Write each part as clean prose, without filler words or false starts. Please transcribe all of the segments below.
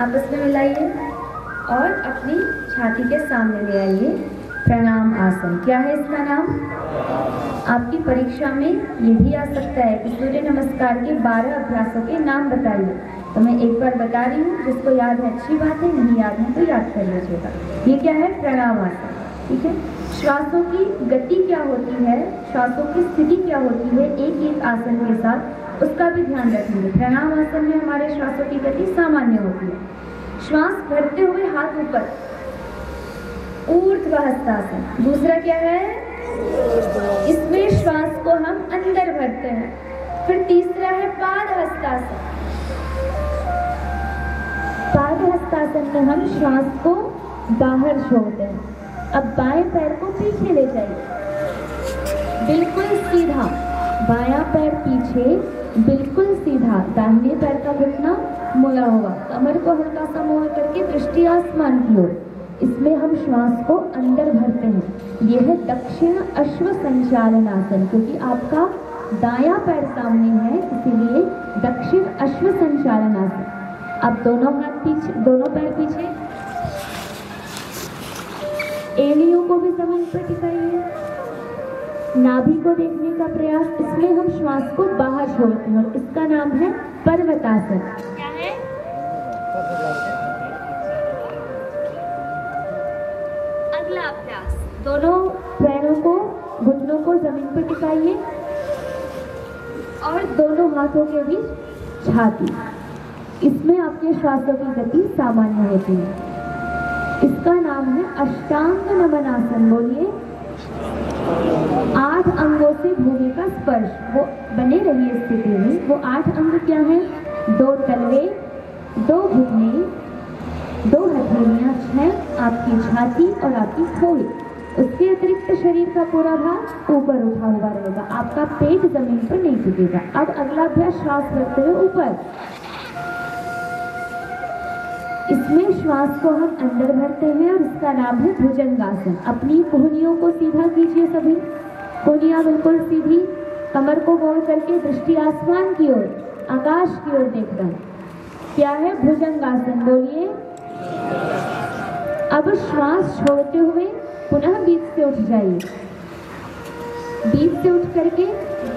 आपस में मिलाइए और अपनी छाती के सामने ले आइए। प्रणाम आसन। क्या है इसका नाम? आपकी परीक्षा में ये भी आ सकता है कि सूर्य नमस्कार के 12 अभ्यासों के नाम बताइए। तो मैं एक बार बता रही हूँ, जिसको याद है अच्छी बात है, नहीं याद है तो याद कर लीजिएगा। ये क्या है? प्रणाम आसन। ठीक है। श्वासों की गति क्या होती है, श्वासों की स्थिति क्या होती है एक एक आसन के साथ, उसका भी ध्यान रखेंगे। प्रणाम आसन में हमारे श्वासों की गति सामान्य होती है। श्वास भरते हुए हाथ ऊपर, ऊर्ध्व हस्तासन। दूसरा क्या है? इसमें श्वास को हम अंदर भरते हैं। फिर तीसरा है पाद हस्तासन। पाद हस्तासन में हम श्वास को बाहर छोड़ते हैं। अब बाएं पैर को पीछे ले जाइए, बिल्कुल सीधा। बायां पैर पीछे, बिल्कुल सीधा। दाहिने पैर का घुटना मुड़ा हुआ, कमर को हल्का सा मोड़ करके दृष्टि आसमान की ओर। इसमें हम श्वास को अंदर भरते हैं। यह है दक्षिण अश्व संचालन आसन। क्योंकि आपका दायां पैर सामने है, इसीलिए दक्षिण अश्व संचालन आसन। अब दोनों हाथ पीछे, दोनों पैर पीछे, एड़ियों को भी जमीन पर टिकाइए। नाभि को देखने का प्रयास। इसमें हम श्वास को बाहर छोड़ते हैं और इसका नाम है पर्वतासन। क्या है? अगला अभ्यास, दोनों पैरों को, घुटनों को जमीन पर टिकाइए और दोनों हाथों के बीच छाती। इसमें आपके श्वासों की गति सामान्य होती है। इसका नाम है अष्टांग नमन आसन। बोलिए। 8 अंगों से भूमि का स्पर्श, वो बने रहिए स्थिति में। वो 8 अंग क्या है? 2 तलवे, 2 घुटने, 2 हथेलियां, 6 आपकी छाती और आपकी खोई। उसके अतिरिक्त शरीर का पूरा भाग ऊपर उठा हुआ रहेगा। आपका पेट जमीन पर नहीं टिकेगा। अब अगला अभ्यास, श्वास भरते हुए ऊपर। इसमें श्वास को हम अंदर भरते हैं और इसका नाम है भुजंगासन। अपनी कोहनियों को सीधा कीजिए सभी। कोहनियां बिल्कुल सीधी, कमर को मोड़ करके दृष्टि आसमान की ओर, आकाश की ओर देखना। क्या है? भुजंगासन। बोलिए। अब श्वास छोड़ते हुए पुनः बीच से उठ जाइए। बीच से उठ करके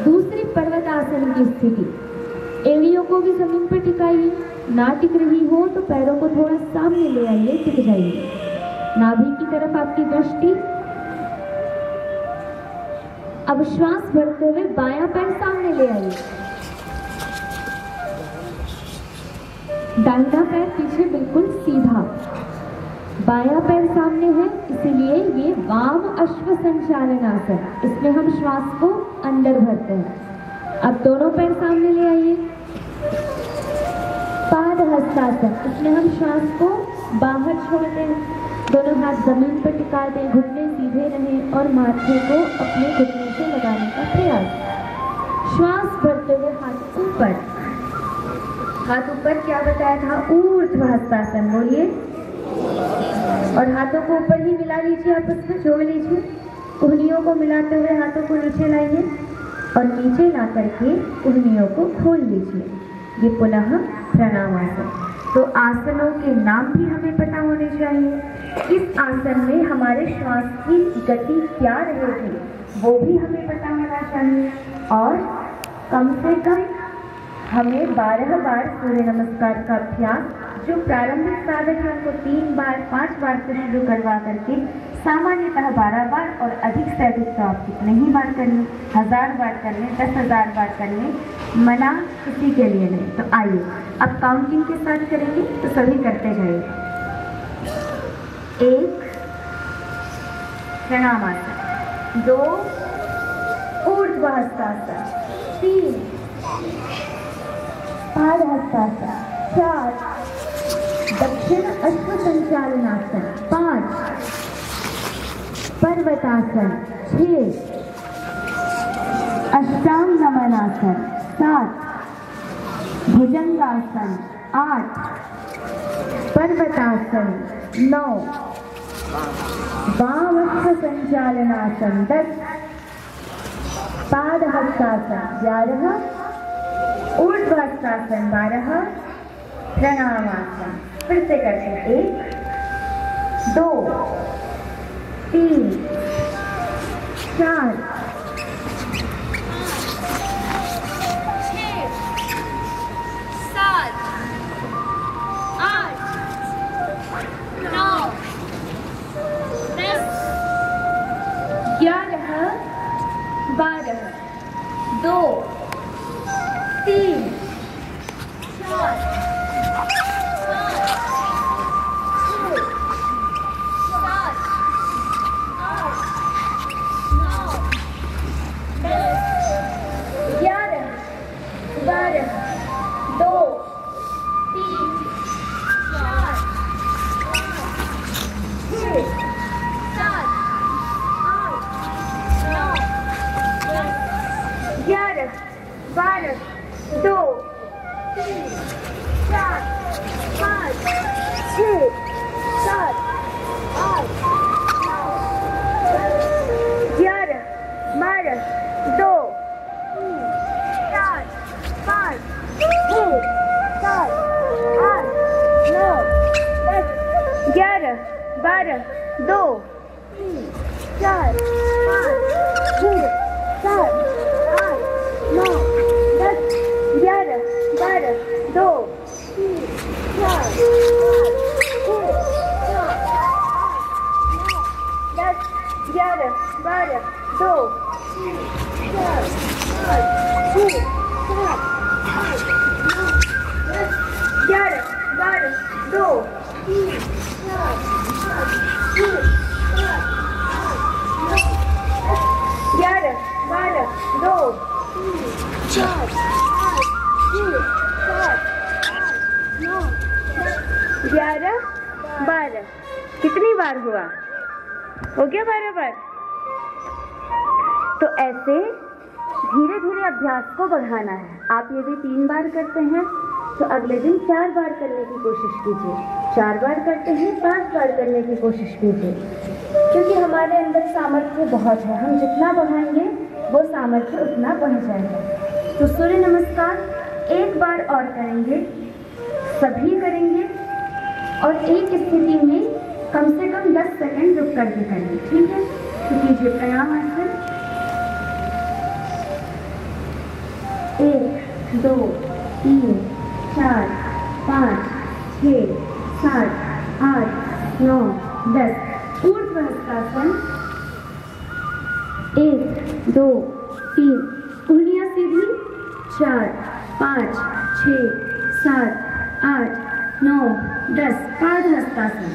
दूसरी पर्वतासन की स्थिति। एड़ियों को भी जमीन पर टिकाइए। ना टिक रही हो तो पैरों को थोड़ा सामने ले आइए, टिक जाइए। नाभि की तरफ आपकी दृष्टि। अब श्वास भरते हुए बायां पैर सामने ले आइए। दाहिना पैर पीछे बिल्कुल सीधा। बायां पैर सामने है, इसीलिए ये वाम अश्व संचालन आसन। इसमें हम श्वास को अंदर भरते हैं। अब दोनों पैर सामने ले आइए। पाद हस्तासन। इसमें हम श्वास को बाहर छोड़ते हैं। दोनों हाथ जमीन पर टिका दें, घुटने सीधे रहें और माथे को अपने घुटने से लगाने का प्रयास। श्वास भरते हुए हाथ ऊपर। हाथ ऊपर क्या बताया था? ऊर्ध्व हस्तासन। बोलिए। और हाथों को ऊपर ही मिला लीजिए, आपस में जोड़ लीजिए। कोहनियों को मिलाते हुए हाथों को नीचे लाइए और नीचे ला करके कोहनियों को खोल लीजिए। ये पुनः प्रणाम आसन। तो आसनों के नाम भी हमें पता होने चाहिए। इस आसन में हमारे श्वास की गति क्या रहेगी वो भी हमें पता होना चाहिए। और कम से कम हमें 12 बार सूर्य नमस्कार का अभ्यास, जो प्रारंभिक साधक है उनको 3 बार 5 बार से शुरू करवा करके सामान्यतः 12 बार, और अधिक से अधिक तो आप कितने ही बार कर लें, 1000 बार कर लें, 10,000 बार कर लें, मना किसी के लिए नहीं। तो आइए अब काउंटिंग के साथ करेंगे, तो सभी करते जाइए। 1 प्रणाम आसन, 2 ऊर्ध्व हस्तासन, 3 पाद हस्तासन, 4 दक्षिण अश्व संचालनासन, 5 पर्वतासन, 6 अष्टांग नमनासन, 7 भुजंगासन, 8 पर्वतासन, 9 वामअश्व संचालनासन, 10 पाद हस्तासन, 11 ऊर्ध्व हस्तासन, 12 प्रणामासन, फिर से करते हैं। 1 2 3 4 12 2 3 4 कितनी बार हुआ? हो गया 12 बार। तो ऐसे धीरे धीरे अभ्यास को बढ़ाना है। आप यदि 3 बार करते हैं तो अगले दिन 4 बार करने की कोशिश कीजिए। 4 बार करते हैं 5 बार करने की कोशिश कीजिए, क्योंकि हमारे अंदर सामर्थ्य बहुत है। हम जितना बढ़ाएंगे वो सामर्थ्य उतना बढ़ जाएगा। तो सूर्य नमस्कार 1 बार और करेंगे, सभी करेंगे और एक स्थिति में कम से कम 10 सेकंड रुक करके करेंगे। ठीक है, तो कीजिए प्राणायाम आसन। 1 2 3 4 5 6 7 8 9 10। ऊर्ध्व हस्तासन। 1 2 3 उंगलियां सीधी। 4 5 6 7 8 9 10। पाद हस्तासन।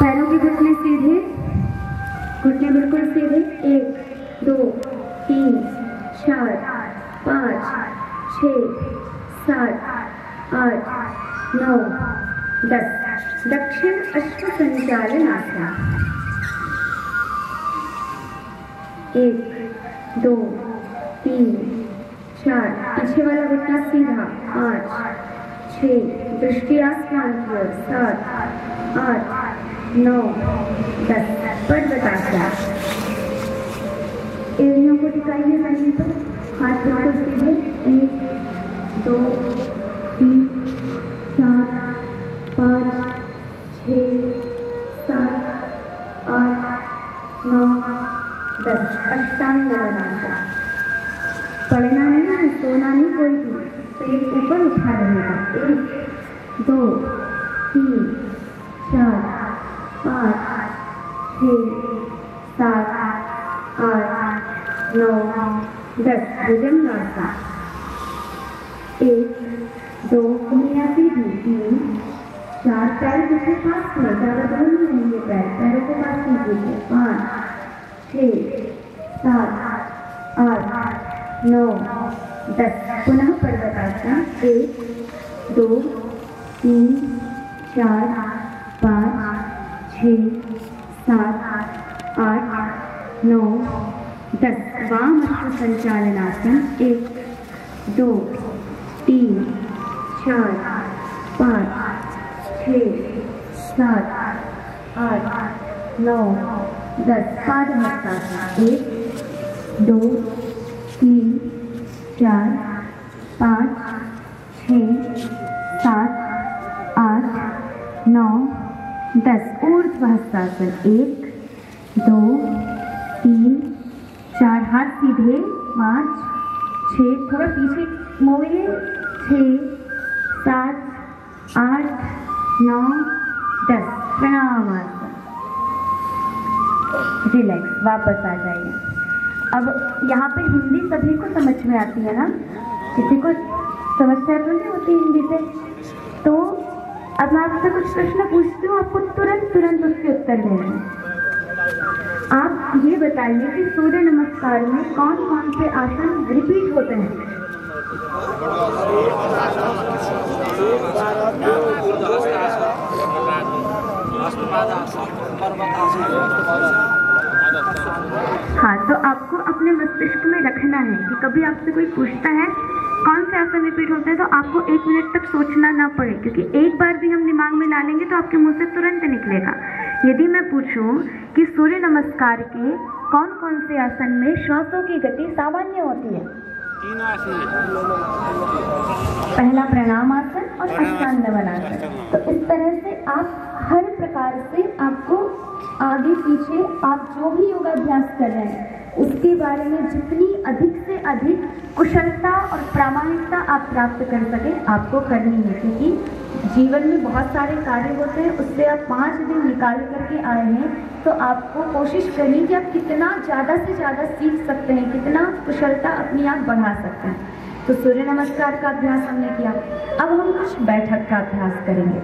पैरों के घुटने सीधे, घुटने बिल्कुल सीधे। 1 2 3 4 5 6 7 8 9 10। दक्षिण अश्व संचालन आसन। 1 2 3 4 पीछे वाला घुटना सीधा। 5 6 दृष्टि आसमान की ओर। 7 8 9 10। पर्वतासन। एड़ियों को टिकाइए जमीन पर, हाथ बिल्कुल सीधे। 1 2 3 4 5 6 7 8 9 10। अष्टांग हस्तासन। पढ़ना नहीं है, सोना नहीं, कोई भी पेट ऊपर उठा रहेगा। 1 2 3 4 5 6 7 8 9 10। भुजंगासन। 1 2 उंगलियां सीधी। 3 4 पैर पीछे पास में, ज्यादा दूर नहीं रहेंगे पैर, पैरों को पास में कीजिए। 5 6 7 8 9 10। पुनः पर्वतासन। 1 2 3 4 5 6 7 8 9 10। वाम अश्व संचालनासन। 1 2 3 4 5 6 7 8 9 10। पाद हस्तासन। 1 2 3 4 5 6 7 9, 10। ऊर्ध्व हस्तासन 1, 2, 3, 4, हाथ सीधे, 5, 6, थोड़ा पीछे मोड़िए, 6, 7, 8, 9, 10। प्रणामासन। रिलैक्स, वापस आ जाइए। अब यहाँ पे हिंदी सभी को समझ में आती है ना, किसी को समस्या तो नहीं होती हिंदी से? तो अब मैं आपसे कुछ प्रश्न पूछती हूँ, आपको तुरंत उसके उत्तर देने हैं। आप ये बताइए कि सूर्य नमस्कार में कौन कौन से आसन रिपीट होते हैं? हाँ, तो आपको अपने मस्तिष्क में रखना है कि कभी आपसे कोई पूछता है कौन से आसन रिपीट होते हैं, तो आपको 1 मिनट तक सोचना ना पड़े, क्योंकि एक बार भी हम दिमाग में ला लेंगे तो आपके मुंह से तुरंत निकलेगा। यदि मैं पूछूं कि सूर्य नमस्कार के कौन कौन से आसन में श्वासों की गति सामान्य होती है? पहला प्रणाम आसन और अष्टांग आसन। तो इस तरह से आप हर प्रकार से आपको आगे पीछे आप जो भी योगाभ्यास कर रहे हैं उसके बारे में जितनी अधिक से अधिक कुशलता और प्रामाणिकता आप प्राप्त कर सकें आपको करनी है, क्योंकि जीवन में बहुत सारे कार्य होते हैं, उससे आप 5 दिन निकाल करके आए हैं, तो आपको कोशिश करनी कि आप कितना ज़्यादा से ज़्यादा सीख सकते हैं, कितना कुशलता अपनी आप बढ़ा सकते हैं। तो सूर्य नमस्कार का अभ्यास हमने किया, अब हम कुछ बैठक का अभ्यास करेंगे।